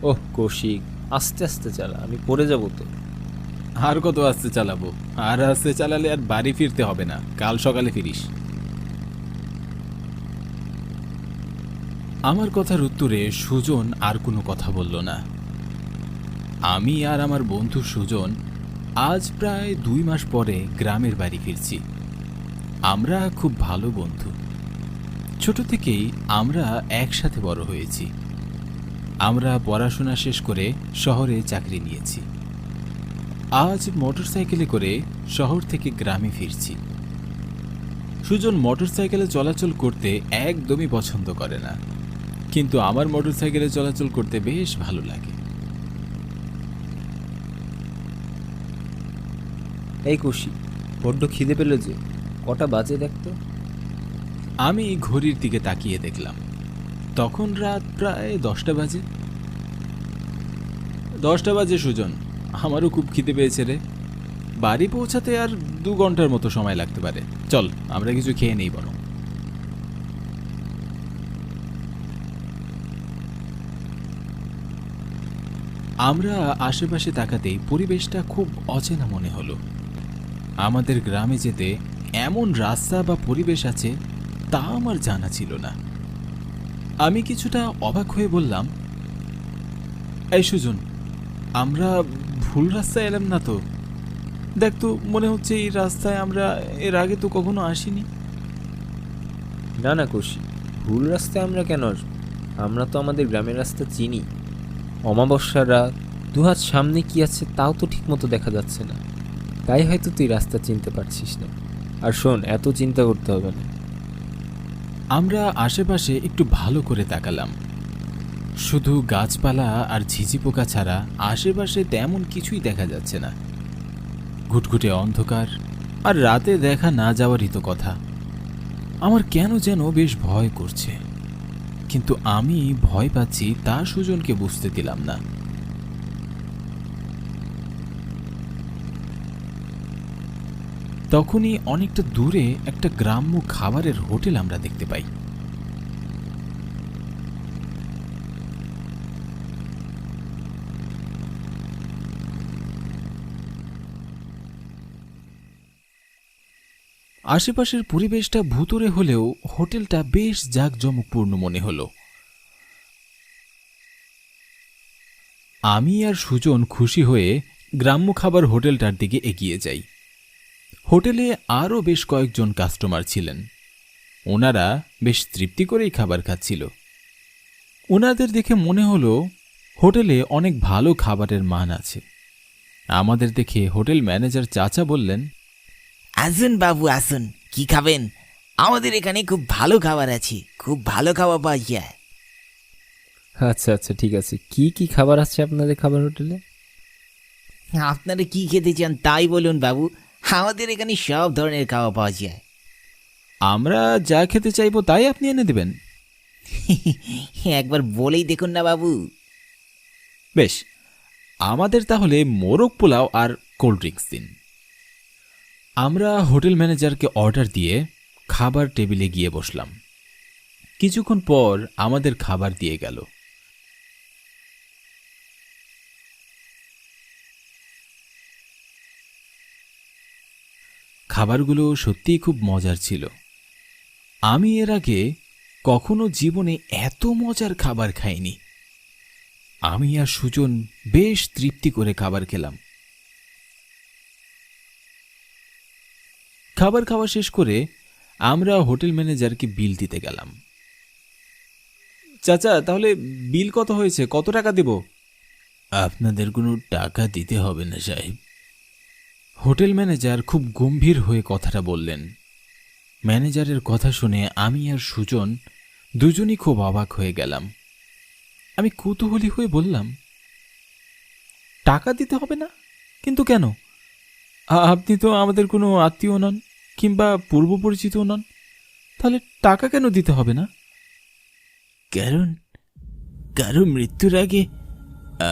ওহ কৌশিক, আস্তে আস্তে চালা, আমি পড়ে যাব তো। আর কত আস্তে চালাবো? আর আস্তে চালালে আর বাড়ি ফিরতে হবে না, কাল সকালে ফিরিস। আমার কথার উত্তরে সুজন আর কোনো কথা বলল না। আমি আর আমার বন্ধু সুজন আজ প্রায় 2 মাস পরে গ্রামের বাড়ি ফিরছি। আমরা খুব ভালো বন্ধু। ছোট থেকেই আমরা একসাথে বড় হয়েছি। আমরা পড়াশোনা শেষ করে শহরে চাকরি নিয়েছি। আজ মোটরসাইকেলে করে শহর থেকে গ্রামে ফিরছি। সুজন মোটরসাইকেলে চলাচল করতে একদমই পছন্দ করে না, কিন্তু আমার মোটরসাইকেলে চলাচল করতে বেশ ভালো লাগে। এই কৌশিক, বড্ড খিদে পেল যে, কটা বাজে দেখতো। আমি ঘড়ির দিকে তাকিয়ে দেখলাম, তখন রাত প্রায় 10টা বাজে। 10টা বাজে সুজন, আমারও খুব খিদে পেয়েছে রে। বাড়ি পৌঁছাতে আর 2 ঘন্টার মতো সময় লাগতে পারে। চল আমরা কিছু খেয়ে নেই বরং। আমরা আশেপাশে তাকাতেই পরিবেশটা খুব অচেনা মনে হলো। আমাদের গ্রামে যেতে এমন রাস্তা বা পরিবেশ আছে তা আমার জানা ছিল না। আমি কিছুটা অবাক হয়ে বললাম, এই সুজন, আমরা ভুল রাস্তায় এলাম না তো? দেখ তো, মনে হচ্ছে এই রাস্তায় আমরা এর আগে তো কখনো আসিনি। না না কৌশিক, ভুল রাস্তায় আমরা কেন আসবো? আমরা তো আমাদের গ্রামের রাস্তা চিনি। অমাবস্যার রাত, দুহাত সামনে কি আছে তাও তো ঠিক মতো দেখা যাচ্ছে না, তাই হয়তো তুই রাস্তা চিনতে পারছিস না। আর শোন, এত চিন্তা করতে হবে না। আমরা আশেপাশে একটু ভালো করে তাকালাম। শুধু গাছপালা আর ঝিঝি পোকা ছাড়া আশেপাশে তেমন কিছুই দেখা যাচ্ছে না। ঘুটঘুটে অন্ধকার, আর রাতে দেখা না যাওয়ারই তো কথা। আমার কেন যেন বেশ ভয় করছে, কিন্তু আমি ভয় পাচ্ছি তা সুজনকে বুঝতে দিলাম না। তখনই অনেকটা দূরে একটা গ্রাম্য খাবারের হোটেল আমরা দেখতে পাই। আশেপাশের পরিবেশটা ভুতুড়ে হলেও হোটেলটা বেশ জাঁকজমকপূর্ণ মনে হলো। আমি আর সুজন খুশি হয়ে গ্রাম্য খাবার হোটেলটার দিকে এগিয়ে যাই। হোটেলে আরও বেশ কয়েকজন কাস্টমার ছিলেন। ওনারা বেশ তৃপ্তি করেই খাবার খাচ্ছিল। ওনাদের দেখে মনে হলো হোটেলে অনেক ভালো খাবারের মান আছে। আমাদের দেখে হোটেল ম্যানেজার চাচা বললেন, আসুন বাবু আসুন, কি খাবেন? আমাদের এখানে খুব ভালো খাবার আছে, খুব ভালো খাবার পাওয়া যায়। আচ্ছা আচ্ছা, ঠিক আছে। কি কি খাবার আছে আপনাদের খাবার হোটেলে? আপনারা কি খেতে চান তাই বলুন বাবু, আমাদের এখানে সব ধরনের খাবার পাওয়া যায়। আমরা যা খেতে চাইবো তাই আপনি এনে দেবেন? একবার বলেই দেখুন না বাবু। বেশ, আমাদের তাহলে মোরগ পোলাও আর কোল্ড ড্রিঙ্কস দিন। আমরা হোটেল ম্যানেজারকে অর্ডার দিয়ে খাবার টেবিলে গিয়ে বসলাম। কিছুক্ষণ পর আমাদের খাবার দিয়ে গেল। খাবারগুলো সত্যিই খুব মজার ছিল। আমি এর আগে কখনো জীবনে এত মজার খাবার খাইনি। আমি আর সুজন বেশ তৃপ্তি করে খাবার খেলাম। খাবার খাওয়া শেষ করে আমরা হোটেল ম্যানেজারকে বিল দিতে গেলাম। চাচা, তাহলে বিল কত হয়েছে? কত টাকা দেব? আপনাদের কোনো টাকা দিতে হবে না সাহেব। হোটেল ম্যানেজার খুব গম্ভীর হয়ে কথাটা বললেন। ম্যানেজারের কথা শুনে আমি আর সুজন দুজনই খুব অবাক হয়ে গেলাম। আমি কৌতূহলী হয়ে বললাম, টাকা দিতে হবে না? কিন্তু কেন? আপনি তো আমাদের কোনো আত্মীয় নন কিংবা পূর্ব পরিচিত নন, তাহলে টাকা কেন দিতে হবে না? কারণ কারো মৃত্যুর আগে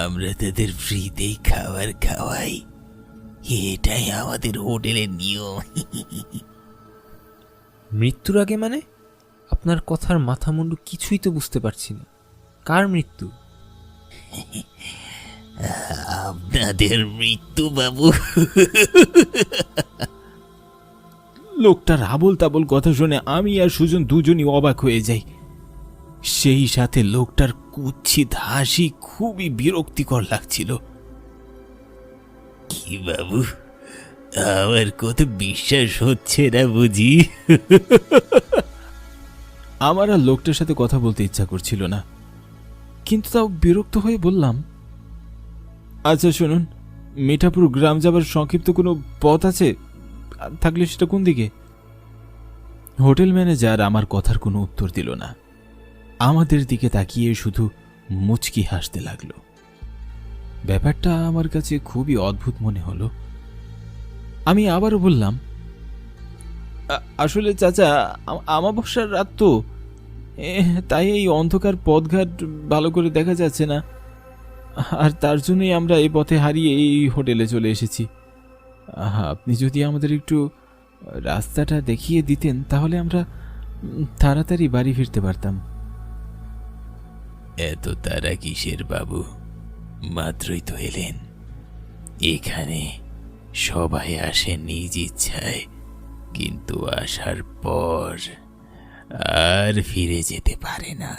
আমরা তাদের ফ্রিতেই খাবার খাওয়াই, এটাই আমাদের হোটেলের নিয়ম। মৃত্যুর আগে মানে? আপনার কথার মাথা মুন্ডু কিছুই তো বুঝতে পারছি না। কার মৃত্যু? আপনাদের মৃত্যু বাবু। লোকটার আবোল তাবোল কথা শুনে আমি আর সুজন দুজনই অবাক হয়ে যাই। সেই সাথে লোকটার কুৎসিত হাসি খুবই বিরক্তিকর লাগছিল। কি বাবু, আমার কত বিশ্বাস হচ্ছে না বুঝি। আমার আর লোকটার সাথে কথা বলতে ইচ্ছা করছিল না, কিন্তু তাও বিরক্ত হয়ে বললাম, আচ্ছা শুনুন, মিঠাপুর গ্রাম যাবার সংক্ষিপ্ত কোনো পথ আছে? থাকলে সেটা কোন দিকে? হোটেল ম্যানেজার আমার কথার কোনো উত্তর দিল না, আমাদের দিকে তাকিয়ে শুধু মুচকি হাসতে লাগলো। ব্যাপারটা আমার কাছে খুবই অদ্ভুত মনে হলো। আমি আবারও বললাম, আসলে চাচা, আমাবস্যার রাত তো, তাই এই অন্ধকার পথঘাট ভালো করে দেখা যাচ্ছে না, আর তার জন্যই আমরা এই পথে হারিয়ে এই হোটেলে চলে এসেছি। আপনি যদি আমাদের একটু রাস্তাটা দেখিয়ে দিতেন তাহলে আমরা তাড়াতাড়ি বাড়ি ফিরতে পারতাম। এত তারা কিসের বাবু, মাত্রই তো এলেন। এখানে সবাই আসে নিজ ইচ্ছায়, কিন্তু আসার পর আর ফিরে যেতে পারে না।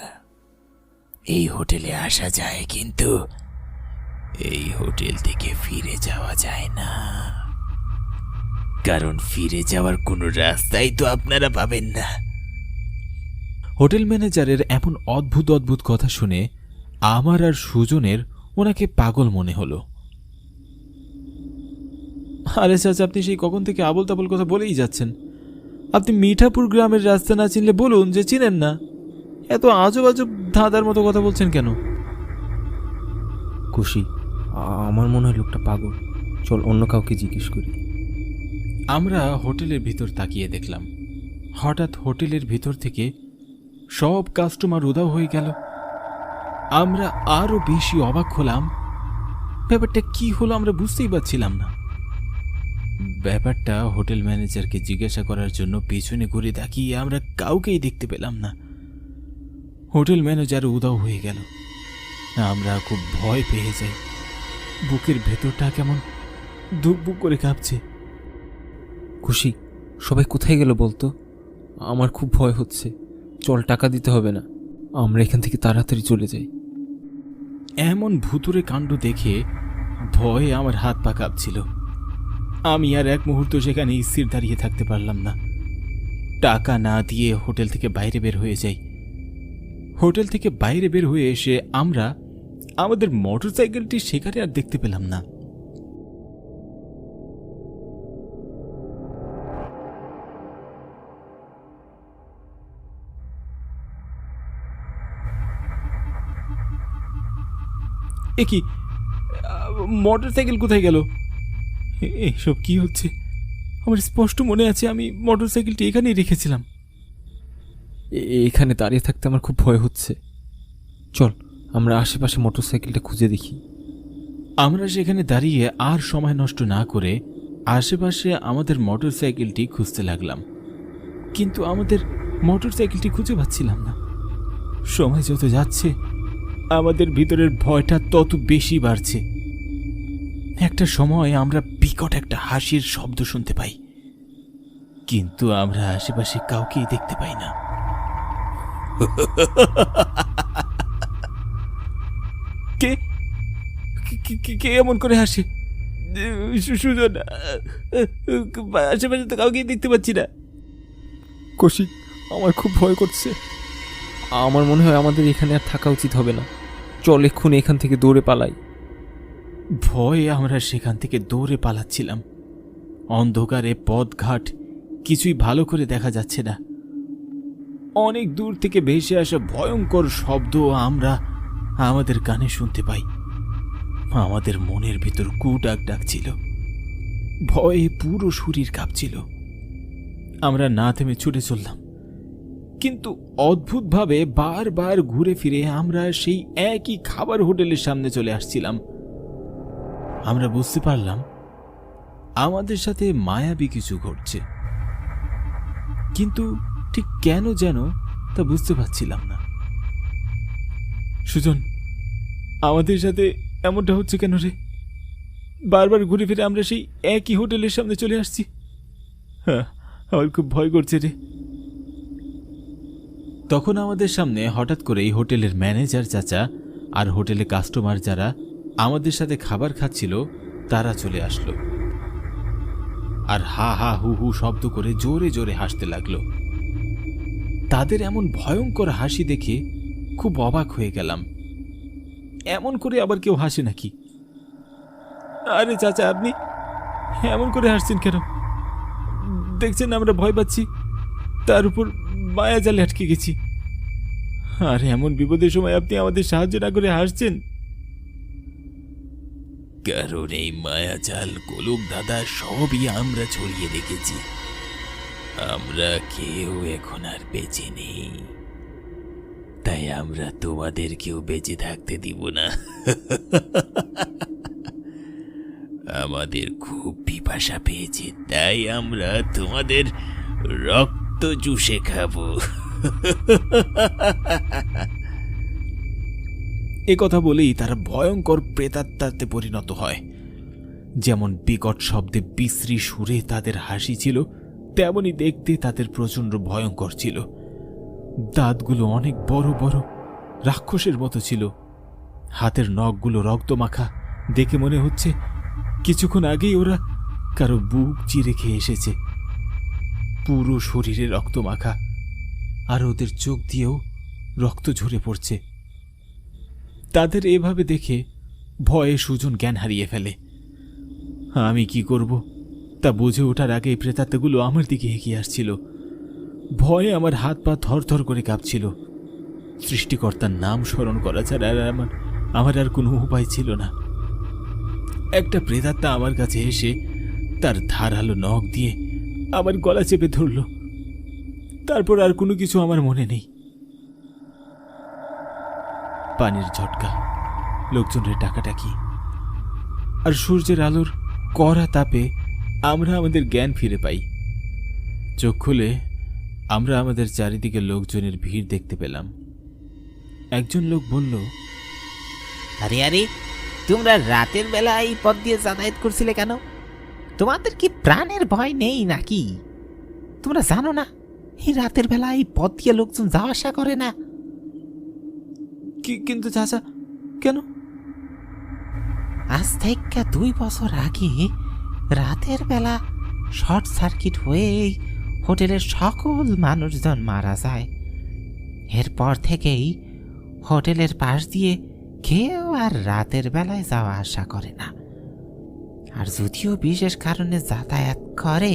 এই হোটেলে আসা যায়, কিন্তু এই হোটেল থেকে ফিরে যাওয়া যায় না, কারণ ফিরে যাওয়ার কোনো রাস্তাই তো আপনারা পাবেন না। হোটেল ম্যানেজারের এমন অদ্ভুত অদ্ভুত কথা শুনে আমার আর সুজনের ওনাকে পাগল মনে হলো। আরে চাচা, আপনি সেই কখন থেকে আবোল তাবোল কথা বলেই যাচ্ছেন। আপনি মিঠাপুর গ্রামের রাস্তা না চিনলে বলুন যে চিনেন না। এত আজব আজব ধাঁধার মতো কথা বলছেন কেন? খুশি, আমার মনে হয় লোকটা পাগল। চল অন্য কাউকে জিজ্ঞেস করি। আমরা হোটেলের ভিতর তাকিয়ে দেখলাম, হঠাৎ হোটেলের ভিতর থেকে সব কাস্টমার উধাও হয়ে গেল। আমরা আরো বেশি অবাক হলাম। ব্যাপারটা কি হলো আমরা বুঝতেই পারছিলাম না। ব্যাপারটা হোটেল ম্যানেজারকে জিজ্ঞাসা করার জন্য পেছনে ঘুরে তাকিয়ে আমরা কাউকেই দেখতে পেলাম না। হোটেল ম্যানেজার উধাও হয়ে গেল। আমরা খুব ভয় পেয়ে যাই, বুকের ভেতরটা কেমন ধুকপুক করে কাঁপছে। খুশি, সবাই কোথায় গেল বলতো? আমার খুব ভয় হচ্ছে। চল, টাকা দিতে হবে না, আমরা এখান থেকে তাড়াতাড়ি চলে যাই। এমন ভুতুরে কাণ্ড দেখে ভয়ে আমার হাত পা কাঁপছিল। আমি আর এক মুহূর্ত সেখানে স্থির দাঁড়িয়ে থাকতে পারলাম না। টাকা না দিয়ে হোটেল থেকে বাইরে বের হয়ে যাই। হোটেল থেকে বাইরে বের হয়ে এসে আমরা আমাদের মোটরসাইকেলটি সেখানে আর দেখতে পেলাম না। এ কি, মোটরসাইকেল কোথায় গেল? এসব কি হচ্ছে? আমার স্পষ্ট মনে আছে আমি মোটরসাইকেলটি এখানেই রেখেছিলাম। এখানে দাঁড়িয়ে থাকতে আমার খুব ভয় হচ্ছে। চল, আমরা আশেপাশে মোটরসাইকেলটা খুঁজে দেখি। আমরা সেখানে দাঁড়িয়ে আর সময় নষ্ট না করে আশেপাশে আমাদের মোটরসাইকেলটি খুঁজতে লাগলাম, কিন্তু আমাদের মোটরসাইকেলটি খুঁজে পাচ্ছিলাম না। সময় যত যাচ্ছে আমাদের ভিতরের ভয়টা তত বেশি বাড়ছে। একটা সময় আমরা বিকট একটা হাসির শব্দ শুনতে পাই, কিন্তু আমরা আশেপাশে কাউকেই দেখতে পাই না। কে কে এমন করে হাসে? সুজন, আশেপাশে তো কাউকেই দেখতে পাচ্ছি না। কৌশিক, আমার খুব ভয় করছে। আমার মনে হয় আমাদের এখানে আর থাকা উচিত হবে না। চল এক্ষুনি এখান থেকে দৌড়ে পালাই। ভয়ে আমরা সেখান থেকে দৌড়ে পালাচ্ছিলাম। অন্ধকারে পথঘাট কিছুই ভালো করে দেখা যাচ্ছে না। অনেক দূর থেকে ভেসে আসা ভয়ঙ্কর শব্দ আমরা আমাদের কানে শুনতে পাই। আমাদের মনের ভিতর কুডাক ডাকছিল, ভয়ে পুরো শরীর কাঁপছিল। আমরা না থেমে ছুটে চললাম, কিন্তু অদ্ভুতভাবে বারবার ঘুরে ফিরে আমরা সেই একই খাবার হোটেলের সামনে চলে আসছিলাম। আমরা বুঝতে পারলাম আমাদের সাথে মায়াবী কিছু ঘটছে, কিন্তু ঠিক কেন যেন তা বুঝতে পারছিলাম না। সুজন, আমাদের সাথে এমনটা হচ্ছে কেন রে? বারবার ঘুরে ফিরে আমরা সেই একই হোটেলের সামনে চলে আসছি। হ্যাঁ, আমার খুব ভয় করছে রে। তখন আমাদের সামনে হঠাৎ করেই হোটেলের ম্যানেজার চাচা আর হোটেলে কাস্টমার যারা আমাদের সাথে খাবার খাচ্ছিল তারা চলে আসলো, আর হা হা হু হু শব্দ করে জোরে জোরে হাসতে লাগলো। তাদের এমন ভয়ঙ্কর হাসি দেখে খুব অবাক হয়ে গেলাম। এমন করে আবার কেউ হাসে নাকি? আরে চাচা, আপনি এমন করে হাসছেন কেন? দেখছেন আমরা ভয় পাচ্ছি, তার উপর মায়া জালে আটকে গেছি। আর এমন বিপদের সময় আপনি আমাদের সাহায্য না করে হাসছেন। কারণ এই মায়াজাল গোলক দাদা সবই আমরা ছড়িয়ে রেখেছি। আমরা কেউ এখন আর বেঁচে নেই, তাই আমরা তোমাদেরকেও বেঁচে থাকতে দিব না। আমাদের খুব পিপাসা পেয়েছে, তাই আমরা তোমাদের রক্ত চুষে খাবো। এ কথা বলেই তারা ভয়ঙ্কর প্রেতাত্মাতে পরিণত হয়। যেমন বিকট শব্দে বিশ্রী সুরে তাদের হাসি ছিল, তেমনি দেখতে তাদের প্রচণ্ড ভয়ঙ্কর ছিল। দাঁতগুলো অনেক বড় বড়, রাক্ষসের মতো ছিল। হাতের নখগুলো রক্তমাখা, দেখে মনে হচ্ছে কিছুক্ষণ আগেই ওরা কারো বুক চিরে খেয়ে এসেছে। পুরো শরীরে রক্তমাখা, আর ওদের চোখ দিয়েও রক্ত ঝরে পড়ছে। তাদের এভাবে দেখে ভয়ে সুজন জ্ঞান হারিয়ে ফেলে। আমি কি করব তা বুঝে ওঠার আগে প্রেতাত্মাগুলো আমার দিকে এগিয়ে আসছিল। ভয়ে আমার হাত পা থরথর করে কাঁপছিল। সৃষ্টিকর্তার নাম স্মরণ করা ছাড়া আমার আর কোনো উপায় ছিল না। একটা প্রেতাত্মা আমার কাছে এসে তার ধারালো নখ দিয়ে আমার গলা চেপে ধরল। তারপর আর কোনো কিছু আমার মনে নেই। পানির ঝটকা, লোকজনের ডাকাডাকি, আর সূর্যের আলোর কড়া তাপে আমরা আমাদের জ্ঞান ফিরে পাই। চোখ খুলে আমরা আমাদের চারিদিকে লোকজনের ভিড় দেখতে পেলাম। একজন লোক বলল, আরে আরে, তোমরা রাতের বেলা এই পথ দিয়ে যাতায়াত করছিলে কেন? তোমাদের কি প্রাণের ভয় নেই নাকি? তোমরা জানো না এই রাতের বেলা এই পথ দিয়ে লোকজন যাওয়া আসা করে না? কিন্তু চাচা, কেন? আজ থেকে 2 বছর আগে রাতের বেলা শর্ট সার্কিট হয়ে এই হোটেলের সকল মানুষজন মারা যায়। এরপর থেকেই হোটেলের পাশ দিয়ে কেউ আর রাতের বেলায় যাওয়া আসা করে না। আর যদিও বিশেষ কারণে যাতায়াত করে,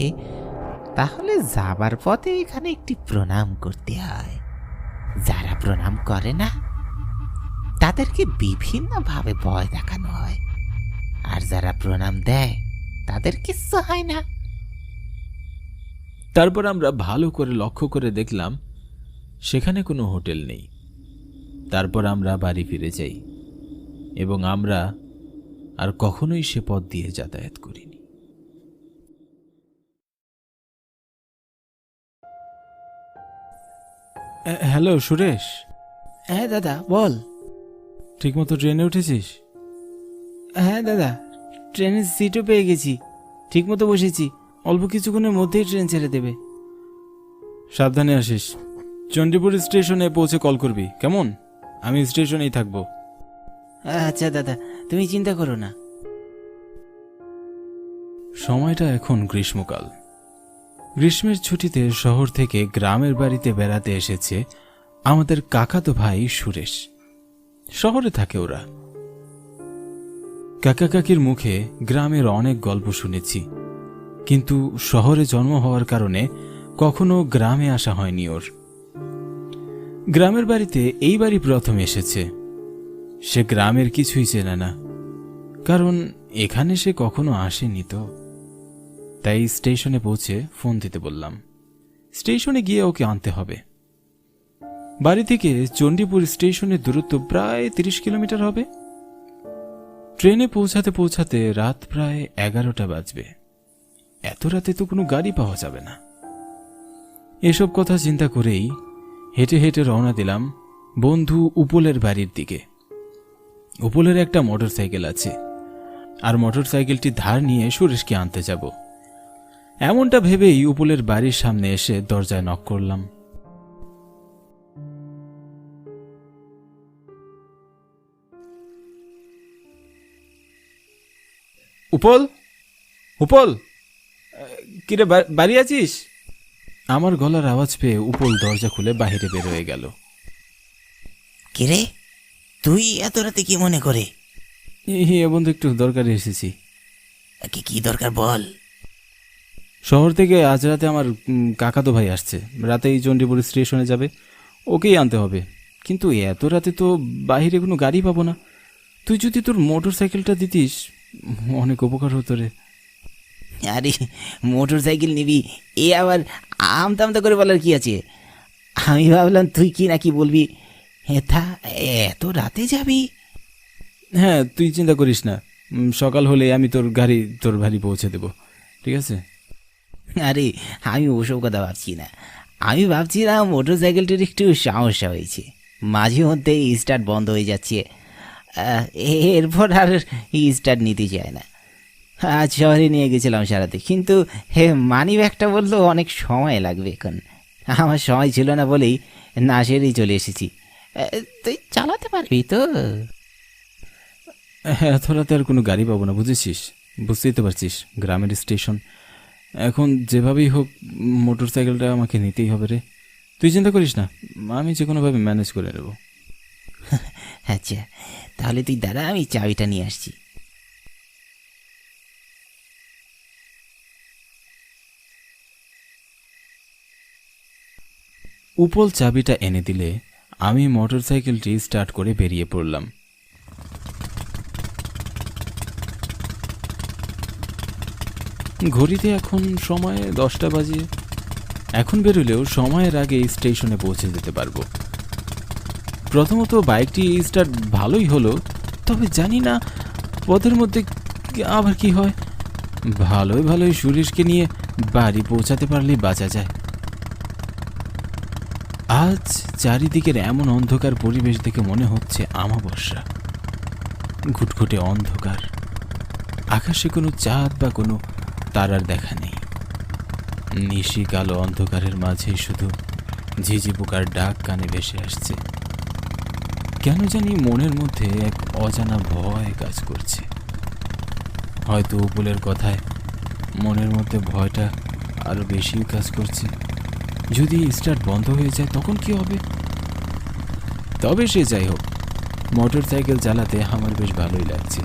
তাহলে যাবার পথে এখানে একটি প্রণাম করতে হয়। যারা প্রণাম করে না তাদেরকে বিভিন্নভাবে ভয় দেখানো হয়, আর যারা প্রণাম দেয় তাদের কিচ্ছু হয় না। তারপর আমরা ভালো করে লক্ষ্য করে দেখলাম সেখানে কোনো হোটেল নেই। তারপর আমরা বাড়ি ফিরে যাই এবং আমরা আর কখনোই সে পথ দিয়ে যাতায়াত করিনি। হ্যালো সুরেশ। হ্যাঁ দাদা, বল। ঠিকমতো ট্রেনে উঠেছিস? হ্যাঁ দাদা, ট্রেনের সিটও পেয়ে গেছি, ঠিকমতো বসেছি। অল্প কিছুক্ষণের মধ্যেই ট্রেন ছেড়ে দেবে। সাবধানে আসিস। চণ্ডীপুর স্টেশনে পৌঁছে কল করবি, কেমন? আমি স্টেশনেই থাকবো। আচ্ছা দাদা, তুমি চিন্তা করো না। সময়টা এখন গ্রীষ্মকাল। গ্রীষ্মের ছুটিতে শহর থেকে গ্রামের বাড়িতে বেড়াতে এসেছে আমাদের কাকাতো ভাই সুরেশ। শহরে থাকে ওরা। কাকা কাকির মুখে গ্রামের অনেক গল্প শুনেছি, কিন্তু শহরে জন্ম হওয়ার কারণে কখনো গ্রামে আসা হয়নি ওর। গ্রামের বাড়িতে এইবারই প্রথম এসেছে। সে গ্রামের কিছুই চেনে না, কারণ এখানে সে কখনো আসেনি তো। তাই স্টেশনে পৌঁছে ফোন দিতে বললাম। স্টেশনে গিয়ে ওকে আনতে হবে। বাড়ি থেকে চণ্ডীপুর স্টেশনের দূরত্ব প্রায় 30 কিলোমিটার হবে। ট্রেনে পৌঁছাতে পৌঁছাতে রাত প্রায় 11টা বাজবে। এত রাতে তো কোনো গাড়ি পাওয়া যাবে না। এসব কথা চিন্তা করেই হেঁটে হেঁটে রওনা দিলাম বন্ধু উপলের বাড়ির দিকে। উপলের একটা মোটর সাইকেল আছে, আর মোটর সাইকেলটি ধার নিয়ে সুরেশকে আনতে যাব। এমনটা ভেবেই উপলের বাড়ির সামনে এসে দরজায় নক করলাম। উপল, উপল, কিরে বাড়ি আছিস? আমার গলার আওয়াজ পেয়ে উপল দরজা খুলে বাইরে বের হয়ে গেল। কিরে, তুই এত রাতে কি মনে করে? বন্ধু, একটু দরকারে এসেছি। কি দরকার বল। শহর থেকে আজ রাতে আমার কাকাতো ভাই আসছে, রাতেই চণ্ডীপুর স্টেশনে যাবে, ওকেই আনতে হবে। কিন্তু এত রাতে তো বাইরে কোনো গাড়ি পাবো না। তুই যদি তোর মোটর সাইকেলটা দিতিস অনেক উপকার হতো রে। আরে মোটর সাইকেল নিবি, এ আবার আমতা করে বলার কি আছে? আমি ভাবলাম তুই কি নাকি বলবি। তা এত রাতে যাবি? হ্যাঁ, তুই চিন্তা করিস না, সকাল হলে আমি তোর গাড়ি তোর বাড়ি পৌঁছে দেবো, ঠিক আছে? আরে আমি ওসব কথা ভাবছি না, আমি ভাবছিলাম মোটর সাইকেলটির একটু সমস্যা হয়েছে, মাঝে মধ্যে স্টার্ট বন্ধ হয়ে যাচ্ছে, এরপর আর স্টার্ট নিতে চায় না। আজ শহরে নিয়ে গেছিলাম সারাতে, কিন্তু মানি ব্যাগটা বললো অনেক সময় লাগবে। এখন আমার সময় ছিল না বলেই না সেরেই চলে এসেছি। তুই চালাতে পারবি তো? হ্যাঁ, এত রাতে আর কোনো গাড়ি পাবো না, বুঝেছিস? বুঝতেই তো পারছিস গ্রামের স্টেশন। এখন যেভাবেই হোক মোটর সাইকেলটা আমাকে নিতেই হবে রে। তুই চিন্তা করিস না, আমি যে কোনোভাবে ম্যানেজ করে নেব। আচ্ছা, তাহলে তুই দাঁড়া, আমি চাবিটা নিয়ে আসছি। উপল চাবিটা এনে দিলে আমি মোটর সাইকেলটি স্টার্ট করে বেরিয়ে পড়লাম। ঘড়িতে এখন সময় 10টা বাজে। এখন বেরোলেও সময়ের আগে স্টেশনে পৌঁছে যেতে পারবো। প্রথমত বাইকটি স্টার্ট ভালোই হলো, তবে জানি না পথের মধ্যে আবার কি হয়। ভালোই সুরেশকে নিয়ে বাড়ি পৌঁছাতে পারলেই বাঁচা যায়। আজ চারিদিকের এমন অন্ধকার পরিবেশ দেখে মনে হচ্ছে আমাবস্যা। ঘুটঘুটে অন্ধকার, আকাশে কোনো চাঁদ বা কোনো তারার দেখা নেই। নিশি কালো অন্ধকারের মাঝে শুধু ঝিঝি পোকার ডাক কানে ভেসে আসছে। কেন জানি মনের মধ্যে এক অজানা ভয় কাজ করছে। হয়তো উপলের কথায় মনের মধ্যে ভয়টা আরো বেশি কাজ করছে। যদি স্টার্ট বন্ধ হয়ে যায় তখন কি হবে? তবে সে যাই হোক, মোটর সাইকেল চালাতে আমার বেশ ভালোই লাগছে।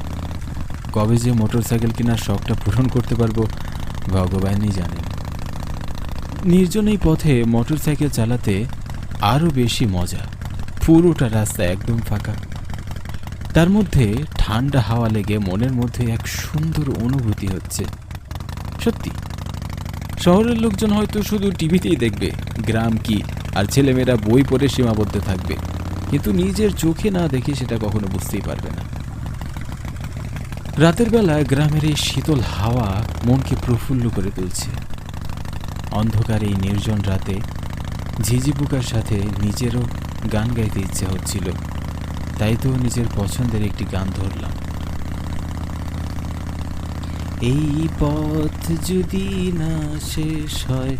কবে যে মোটর সাইকেল কেনার শখটা পূরণ করতে পারবো ভগবানই জানেন। নির্জন এই পথে মোটর সাইকেল চালাতে আরো বেশি মজা। পুরোটা রাস্তা একদম ফাঁকা, তার মধ্যে ঠান্ডা হাওয়া লেগে মনের মধ্যে এক সুন্দর অনুভূতি হচ্ছে। সত্যি, শহরের লোকজন হয়তো শুধু টিভিতেই দেখবে গ্রাম কি, আর ছেলেমেয়েরা বই পড়ে সীমাবদ্ধ থাকবে, কিন্তু নিজের চোখে না দেখে সেটা কখনো বুঝতেই পারবে না। রাতের বেলা গ্রামের এই শীতল হাওয়া মনকে প্রফুল্ল করে তুলছে। অন্ধকার এই নির্জন রাতে ঝিঝি পোকার সাথে নিজেরও গান গাইতে ইচ্ছে হচ্ছিল, তাই তো নিজের পছন্দের একটি গান ধরলাম। এই পথ যদি না শেষ হয়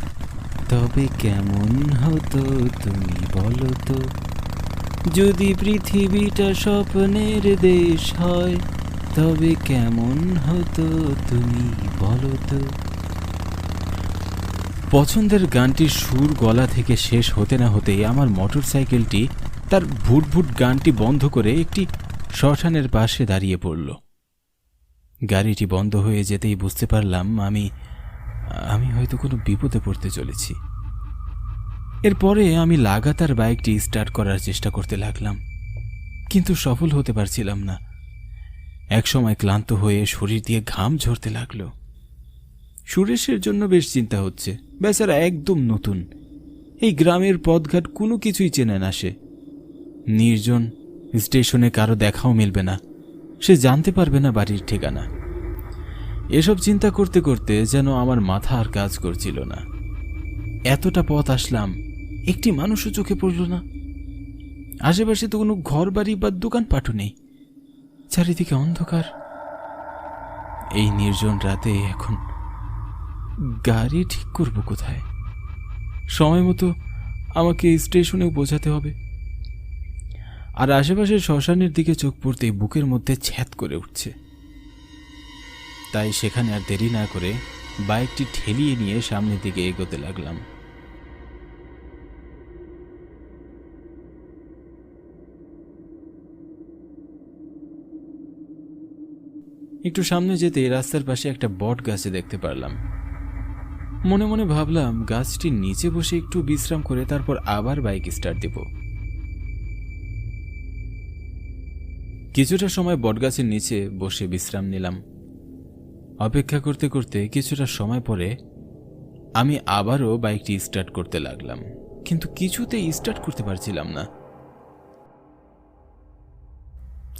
তবে কেমন হতো তুমি বলো তো, যদি পৃথিবীটা স্বপ্নের দেশ হয় তবে কেমন হতো তুমি বলো তো। পছন্দের গানটির সুর গলা থেকে শেষ হতে না হতেই আমার মোটর সাইকেলটি তার ভুটভুট গানটি বন্ধ করে একটি শ্মশানের পাশে দাঁড়িয়ে পড়ল। গাড়িটি বন্ধ হয়ে যেতেই বুঝতে পারলাম আমি হয়তো কোনো বিপদে পড়তে চলেছি। এরপরে আমি লাগাতার বাইকটি স্টার্ট করার চেষ্টা করতে লাগলাম, কিন্তু সফল হতে পারছিলাম না। একসময় ক্লান্ত হয়ে শরীর দিয়ে ঘাম ঝরতে লাগলো। সুরেশের জন্য বেশ চিন্তা হচ্ছে। বেচারা একদম নতুন, এই গ্রামের পথঘাট কোনো কিছুই চেনে না। সে নির্জন, স্টেশনে কারো দেখাও মিলবে না, সে জানতে পারবে না বাড়ির ঠিকানা। এসব চিন্তা করতে করতে যেন আমার মাথা আর কাজ করছিল না। এতটা পথ আসলাম, একটি মানুষও চোখে পড়ল না। আশেপাশে তো কোনো ঘর বাড়ি বা দোকানপাটও নেই। চারিদিকে অন্ধকার। এই নির্জন রাতে এখন গাড়ি ঠিক করব কোথায়? সময় মতো আমাকে স্টেশনেও পৌঁছাতে হবে। আর আশেপাশের শ্মশানের দিকে চোখ পড়তেই বুকের মধ্যে ছ্যাদ করে উঠছে। তাই সেখানে আর দেরি না করে বাইকটি ঠেলিয়ে নিয়ে সামনের দিকে এগোতে লাগলাম। একটু সামনে যেতে রাস্তার পাশে একটা বট গাছে দেখতে পারলাম। মনে মনে ভাবলাম গাছটির নিচে বসে একটু বিশ্রাম করে তারপর আবার বাইক স্টার্ট দেব। কিছুটা সময় বটগাছের নিচে বসে বিশ্রাম নিলাম। অপেক্ষা করতে করতে কিছুটা সময় পরে আমি আবারও বাইকটি স্টার্ট করতে লাগলাম, কিন্তু কিছুতেই স্টার্ট করতে পারছিলাম না।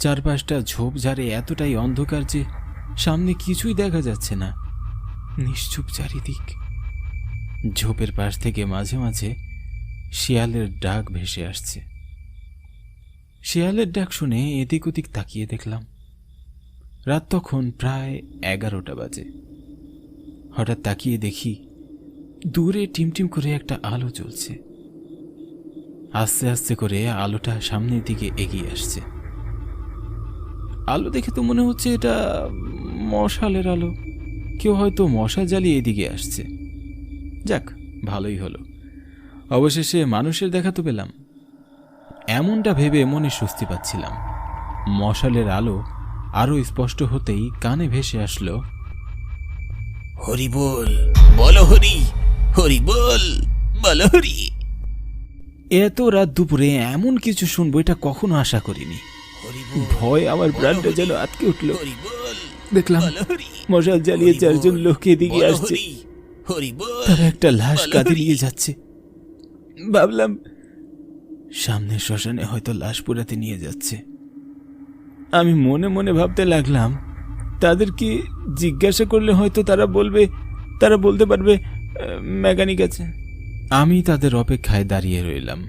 চারপাশটা ঝোপঝাড়ে এতটাই অন্ধকার যে সামনে কিছুই দেখা যাচ্ছে না। নিশ্চুপ চারিদিক। ঝোপের পাশ থেকে মাঝে মাঝে শিয়ালের ডাক ভেসে আসছে। শিয়ালের ডাক শুনে এদিক ওদিক তাকিয়ে দেখলাম। রাত তখন প্রায় 11টা বাজে। হঠাৎ তাকিয়ে দেখি দূরে টিমটিম করে একটা আলো জ্বলছে। আস্তে আস্তে করে আলোটা সামনের দিকে এগিয়ে আসছে। আলো দেখে তো মনে হচ্ছে এটা মশালের আলো। কেউ হয়তো মশা জ্বালিয়ে এদিকে আসছে। যাক, ভালোই হলো, অবশেষে মানুষের দেখা তো পেলাম। এমনটা ভেবে মনে স্বস্তি পাচ্ছিলাম। মশালের আলো আরো স্পষ্ট হতেই কানে ভেসে আসলো, হরি বল, বলো হরি, হরি বল, বলো হরি। এত রাত দুপুরে এমন কিছু শুনবো এটা কখনো আশা করিনি। হরি বল, ভয় আমার প্রাণটা যেন আটকে উঠল। হরি বল, দেখলাম বলো হরি, মশাল জ্বালিয়ে হরি 4জন বল, লোক এদিকে বলো আসছে। হরি, হরি বল, তারা একটা লাশ বলো কাঁধে হরি। নিয়ে যাচ্ছে। ভাবলাম সামনে শ্মশানে হয়তো লাশ পোড়াতে নিয়ে যাচ্ছে। আমি মনে মনে ভাবতে লাগলাম তাদেরকে জিজ্ঞাসা করলে হয়তো তারা বলতে পারবে মেকানিক আছে। আমি তাদের অপেক্ষায় দাঁড়িয়ে রইলাম।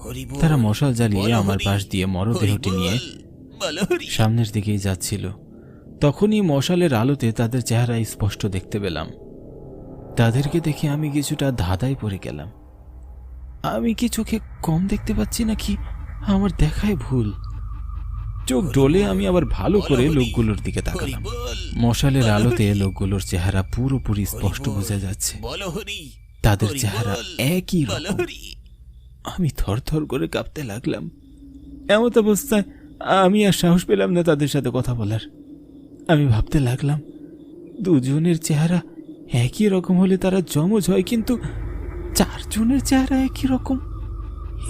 হরি বল, তারা মশাল জ্বালিয়ে বলো আমার হরি, পাশ দিয়ে মরদেহটি হরি নিয়ে বল, বলো হরি। সামনের দিকেই যাচ্ছিল। তখনই মশালের আলোতে তাদের চেহারা স্পষ্ট দেখতে পেলাম। তাদেরকে দেখে আমি কিছুটা ধাঁধায় পড়ে গেলাম। আমি কি চোখে কম দেখতে পাচ্ছি নাকি আমার দেখায় ভুল? চোখ ডলে আমি আবার ভালো করে লোকগুলোর দিকে তাকালাম। মশালের আলোতে লোকগুলোর চেহারা পুরোপুরি স্পষ্ট বোঝা যাচ্ছে। বলো হরি, তাদের হরি চেহারা বল, একই বলো রকম। হরি। আমি থরথর করে কাঁপতে লাগলাম। এমত অবস্থায় আমি আর সাহস পেলাম না তাদের সাথে কথা বলার। আমি ভাবতে লাগলাম দুজনের চেহারা একই রকম হলে তারা যমজ হয়, কিন্তু 4 জনের চেহারা একই রকম,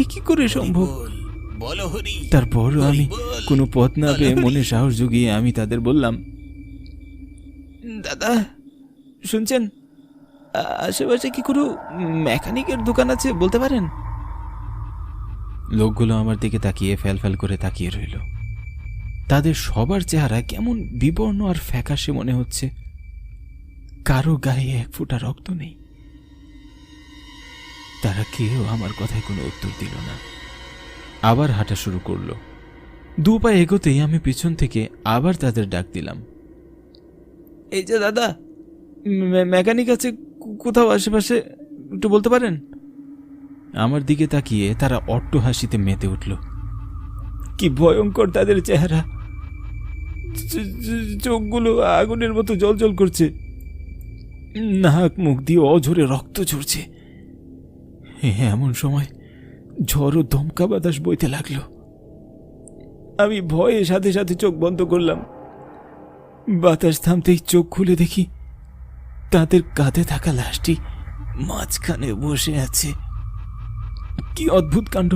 এ কি করে সম্ভব? বল, বলো হরি। তারপরও আমি বল, কোনো পথ না পেয়ে বলো মনে হরি। সাহস জুগিয়ে আমি তাদের বললাম, দাদা শুনছেন, আশেপাশে কি কোনো মেকানিকের দোকান আছে বলতে পারেন? লোকগুলো আমার দিকে তাকিয়ে ফ্যাল করে তাকিয়ে রইল। তাদের সবার চেহারা কেমন বিবর্ণ আর ফ্যাকাশে মনে হচ্ছে। কারো গায়ে 1 ফোঁটা রক্ত নেই। তারা কেউ আমার কথায় কোনো উত্তর দিল না। আবার হাঁটা শুরু করলো। 2 পা এগোতেই আমি পিছন থেকে আবার তাদের ডাক দিলাম, এই যে দাদা, মেকানিক আছে কোথাও আশেপাশে, একটু বলতে পারেন? আমার দিকে তাকিয়ে তারা অট্ট হাসিতে মেতে উঠল। কি ভয়ঙ্কর তাদের চেহারা! চোখগুলো আগুনের মতো জ্বলজ্বল করছে, নাক মুখ দিয়ে অঝরে রক্ত ঝরছে। এমন সময় ঝড় ও দমকা বাতাস বইতে লাগলো। আমি ভয়ে সাথে সাথে চোখ বন্ধ করলাম। বাতাস থামতেই চোখ খুলে দেখি তাদের কাঁধে থাকা লাশটি মাঝখানে বসে আছে। কি অদ্ভুত কাণ্ড!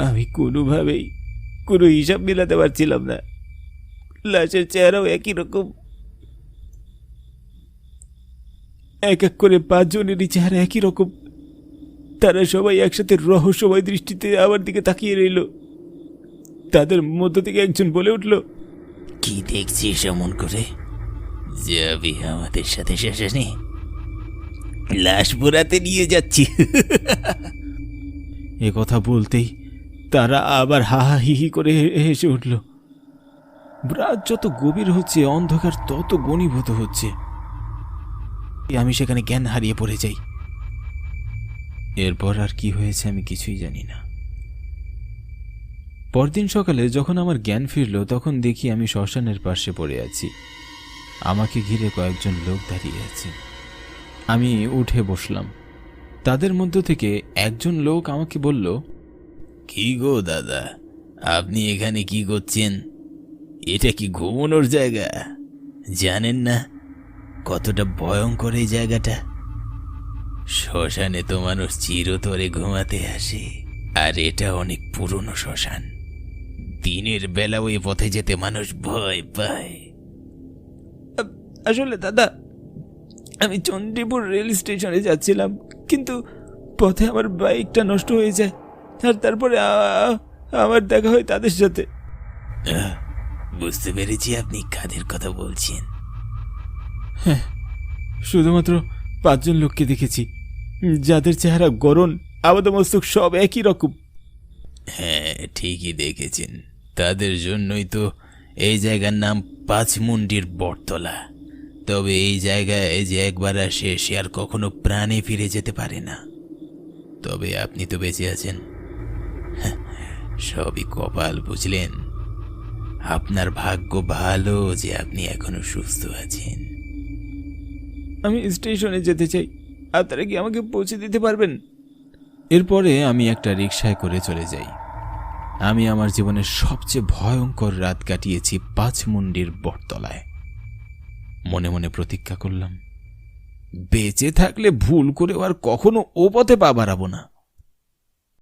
আমি কোনোভাবেই কোনো হিসাব মেলাতে পারছিলাম না। লাশের চেহারাও একই রকম। এক এক করে 5 জনেরই চেহারা একই রকম। তারা সবাই একসাথে রহস্যময় দৃষ্টিতে আমার দিকে তাকিয়ে রইল। তাদের মধ্য থেকে একজন বলে উঠল, কি দেখছিস এমন করে? যাবি আমাদের সাথে শ্মশানে? লাশ পোড়াতে নিয়ে যাচ্ছি। এ কথা বলতেই তারা আবার হা হা হি হি করে হেসে উঠল। রাত যত গভীর হচ্ছে অন্ধকার তত ঘনীভূত হচ্ছে। আমি সেখানে জ্ঞান হারিয়ে পড়ে যাই। এরপর আর কি হয়েছে আমি কিছুই জানি না। পরদিন সকালে যখন আমার জ্ঞান ফিরল তখন দেখি আমি শ্মশানের পাশে পড়ে আছি। আমাকে ঘিরে কয়েকজন লোক দাঁড়িয়ে আছে। আমি উঠে বসলাম। তাদের মধ্য থেকে একজন লোক আমাকে বলল, কি গো দাদা, আপনি এখানে কি করছেন? এটা কি ঘুমানোর জায়গা? জানেন না কতটা ভয়ঙ্কর এই জায়গাটা? শ্মশানে তো মানুষ চিরতরে ঘুমাতে আসে, আর এটা অনেক পুরনো শ্মশান। দিনের বেলা ওই পথে যেতে মানুষ ভয় পায়। আসলে দাদা, আমি চণ্ডীপুর রেল স্টেশনে যাচ্ছিলাম, কিন্তু পথে আমার বাইকটা নষ্ট হয়ে যায়, আর তারপরে আমার দেখা হয় তাদের সাথে। বুঝতে পেরেছি আপনি কাদের কথা বলছেন। শুধুমাত্র 5 জন লোককে দেখেছি, যাদের চেহারা গড়ন, আপাদমস্তক সব একই রকম। হ্যাঁ, ঠিকই দেখেছেন। তাদের জন্যই তো এই জায়গার নাম পাঁচমুন্ডির বটতলা। তবে এই জায়গায় যে একবার আসে সে আর কখনো প্রাণে ফিরে যেতে পারে না। তবে আপনি তো বেঁচে আছেন, সবই কপাল, বুঝলেন? আপনার ভাগ্য ভালো যে আপনি এখনো সুস্থ আছেন। আমি স্টেশনে যেতে চাই, আপনারা কি আমাকে পৌঁছে দিতে পারবেন? এরপরে আমি একটা রিকশায় করে চলে যাই। আমি আমার জীবনের সবচেয়ে ভয়ঙ্কর রাত কাটিয়েছি পাঁচমুন্ডির বটতলায়। মনে মনে প্রতিজ্ঞা করলাম, বেঁচে থাকলে ভুল করেও আর কখনো ও পথে পা বাড়াবো না।